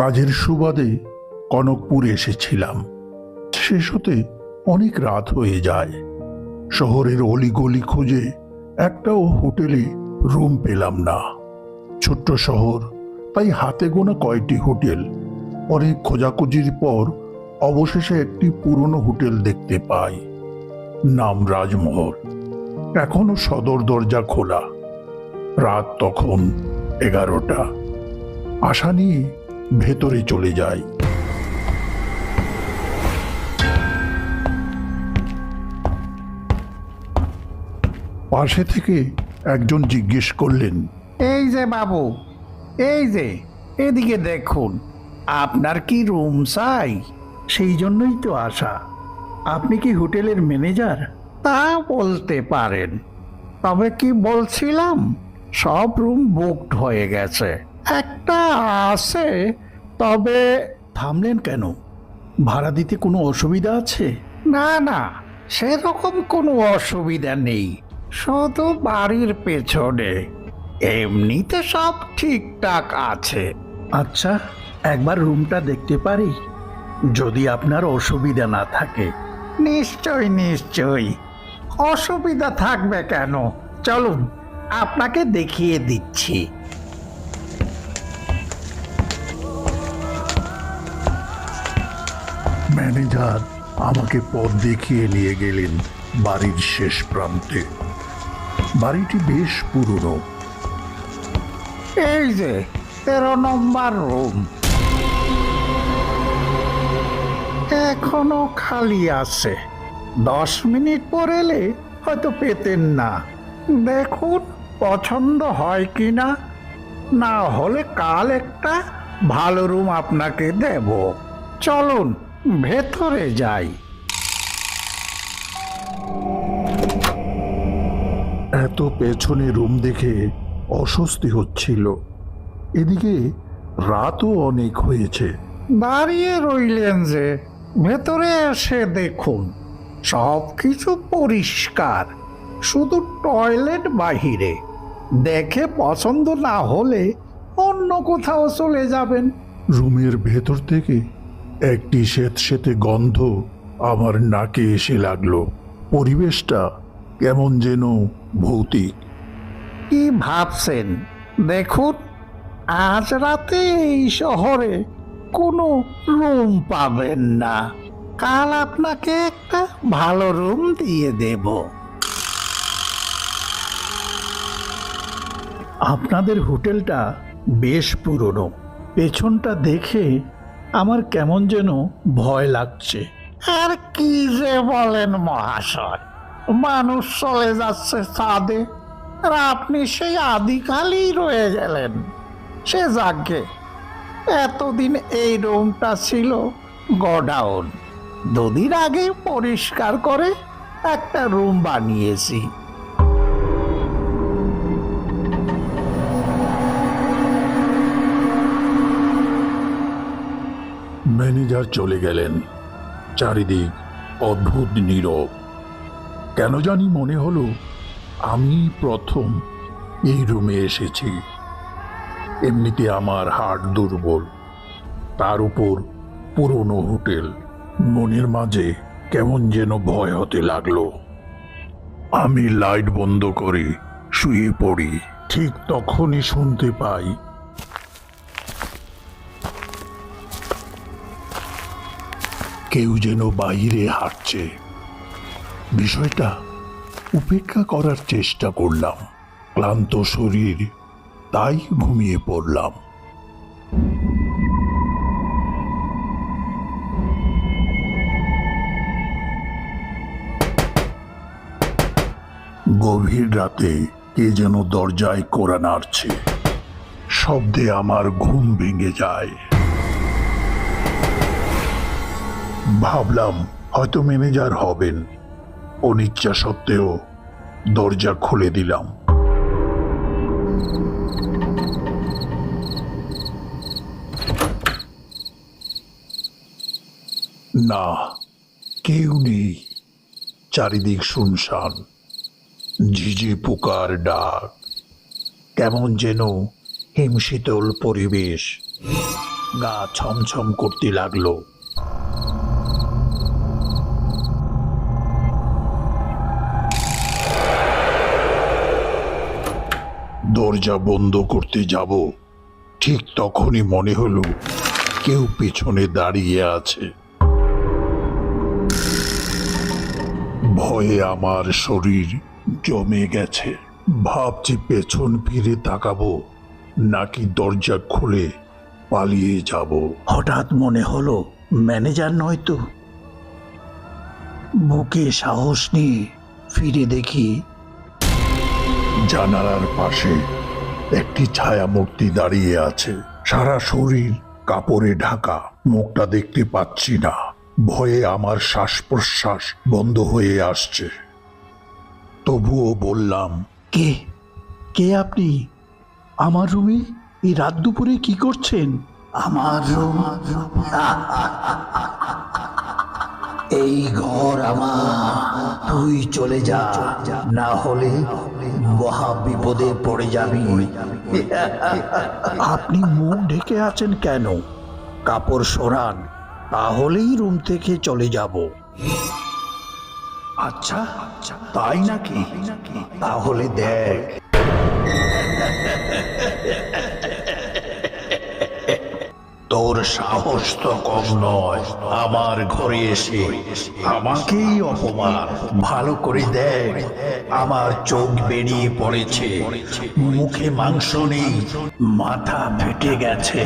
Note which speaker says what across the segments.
Speaker 1: কাজের সুবাদে কনকপুর এসেছিলাম। শেষ হতে অনেক রাত হয়ে যায়। শহরের অলিগলি খুঁজে একটাও হোটেলে রুম পেলাম না। ছোট্ট শহর, তাই হাতে গোনা কয়টি হোটেল। অনেক খোঁজাখুঁজির পর অবশেষে একটি পুরনো হোটেল দেখতে পাই। নাম রাজমহল। এখনো সদর দরজা খোলা। রাত তখন 11টা। আশা নিয়ে ভেতরে চলে যাই। পাশে থেকে একজন জিজ্ঞেস করলেন,
Speaker 2: এই যে বাবু, এই যে এদিকে দেখুন, আপনার কি রুম চাই?
Speaker 3: সেই জন্যই তো আসা। আপনি কি হোটেলের ম্যানেজার?
Speaker 2: তা বলতে পারেন, তবে কি বলছিলাম, সব রুম বুকড হয়ে গেছে। একটা আছে, তবে
Speaker 3: থামলেন কেন? ভাড়া দিতে কোনো অসুবিধা আছে?
Speaker 2: না না, সেরকম কোনো অসুবিধা নেই, শুধু বাড়ির পেছনে। এমনিতে সব ঠিকঠাক আছে।
Speaker 3: আচ্ছা, একবার রুমটা দেখতে পারি, যদি আপনার অসুবিধা না থাকে।
Speaker 2: নিশ্চয় নিশ্চয়, অসুবিধা থাকবে কেন? চলুন, আপনাকে দেখিয়ে দিচ্ছি।
Speaker 1: ম্যানেজার আমাকে পথ দেখিয়ে নিয়ে গেলেন বাড়ির শেষ প্রান্তে। বাড়িটি বেশ পুরনো।
Speaker 2: এই যে 13 নম্বর রুম, এখনো খালি আছে। 10 মিনিট পর এলে হয়তো পেতেন না। দেখুন পছন্দ হয় কিনা, না হলে কাল একটা ভালো রুম আপনাকে দেব। চলুন ভেতরে যাই।
Speaker 1: এত পেছনে রুম দেখে অস্বস্তি হচ্ছিল। এদিকে রাতও অনেক হয়েছে।
Speaker 2: দাঁড়িয়ে রইলেন যে, ভেতরে এসে দেখুন, সব কিছু পরিষ্কার, শুধু টয়লেট বাহিরে। দেখে পছন্দ না হলে অন্য কোথাও চলে যাবেন।
Speaker 1: রুমের ভেতর থেকে একটি স্যাঁতসেঁতে গন্ধ আমার নাকে এসে লাগলো। পরিবেশটা কেমন যেন ভৌতিক।
Speaker 2: কি ভাবছেন? দেখুন, আজ রাতে এই শহরে কোনো রুম পাবেন না। কাল আপনাকে একটা ভালো রুম দিয়ে দেব।
Speaker 3: আপনাদের হোটেলটা বেশ পুরনো। পেছনটা দেখে আমার কেমন যেন ভয় লাগছে।
Speaker 2: আর কি যে বলেন মহাশয়, মানুষ চলে যাচ্ছে ছাদে, আর আপনি সেই আদিকালেই রয়ে গেলেন। সে যাকে, এতদিন এই রুমটা ছিল গোডাউন। 2 দিন আগে পরিষ্কার করে একটা রুম বানিয়েছি।
Speaker 1: ম্যানেজার চলে গেলেন। চারিদিক অদ্ভুত নীরব। কেন জানি মনে হলো আমি প্রথম এই রুমে এসেছি। এমনিতে আমার হার্ট দুর্বল, তার উপর পুরনো হোটেল। মনের মাঝে কেমন যেন ভয় হতে লাগলো। আমি লাইট বন্ধ করে শুয়ে পড়ি। ঠিক তখনই শুনতে পাই কেউ যেন বাইরে হাঁটছে। বিষয়টা উপেক্ষা করার চেষ্টা করলাম। ক্লান্ত শরীর, তাই ঘুমিয়ে পড়লাম। গভীর রাতে কে যেন দরজায় কড়া নাড়ছে। শব্দে আমার ঘুম ভেঙে যায়। ভাবলাম হয়তো ম্যানেজার হবেন। অনিচ্ছা সত্ত্বেও দরজা খুলে দিলাম। না, কেউ নেই। চারিদিক শুনশান। ঝিঝি পোকার ডাক, কেমন যেন হিমশীতল পরিবেশ।
Speaker 3: গা ছমছম করতে লাগলো।
Speaker 1: দরজা বন্ধ করতে যাব, ঠিক তখনই মনে হলো কেউ পেছনে দাঁড়িয়ে আছে। ভয়ে আমার শরীর জমে গেছে। ভাবছি পেছন ফিরে তাকাবো নাকি দরজা খুলে পালিয়ে যাব।
Speaker 3: হঠাৎ মনে হলো ম্যানেজার নয়তো। বুকে সাহস নিয়ে ফিরে দেখি
Speaker 1: জানালার পাশে একটি ছায়ামূর্তি দাঁড়িয়ে আছে, সারা শরীর কাপড়ে ঢাকা। মুখটা দেখতে পাচ্ছি না। ভয়ে আমার শ্বাস প্রশ্বাস বন্ধ হয়ে আসছে। তবুও বললাম,
Speaker 3: কে কে আপনি? আমার রুমে এই রাত দুপুরে কি করছেন? আমার রুম, এই ঘর আমার। তুই চলে যা, না হলে মহা বিপদে পড়ে যাবি। আপনি মুখ ঢেকে আছেন কেন? কাপড় সরান, তাহলেই রুম থেকে চলে যাব। আচ্ছা, তাই নাকি? তাহলে দেখ। তোর সাহস তো কম নয়, আমার ঘরে এসে আমাকেই অপমান। ভালো করে দেখ, আমার চোখ বেরিয়ে পড়েছে, মুখে মাংস নেই, মাথা ফেটে গেছে।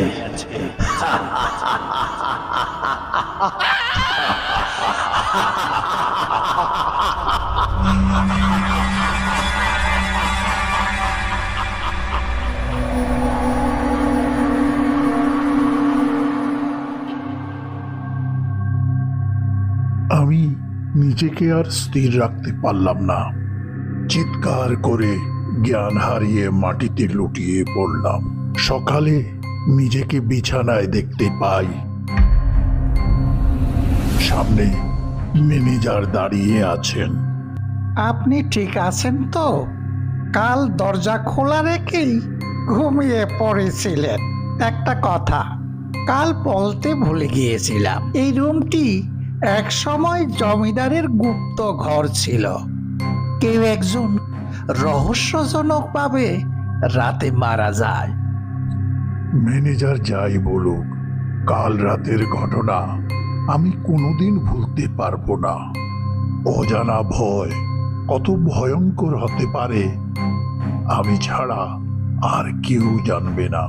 Speaker 1: আমি নিজেকে আর স্থির রাখতে পারলাম না। চিৎকার করে জ্ঞান হারিয়ে মাটিতে লুটিয়ে পড়লাম। সকালে নিজেকে বিছানায় দেখতে পাই। সামনে ম্যানেজার দাঁড়িয়ে আছেন।
Speaker 2: আপনি ঠিক আছেন তো? কাল দরজা খোলা রেখেই ঘুমিয়ে পড়েছিলেন। একটা কথা কাল বলতে ভুলে গিয়েছিলাম, এই রুমটি এক সময় জমিদারের গুপ্ত ঘর ছিল। কেউ একজন রহস্যজনকভাবে রাতে মারা যায়।
Speaker 1: ম্যানেজার যাই বলুক, কাল রাতের ঘটনা আমি কোনোদিন ভুলতে পারবো না। অজানা ভয় কত ভয়ঙ্কর হতে পারে আমি ছাড়া আর কেউ জানবে না।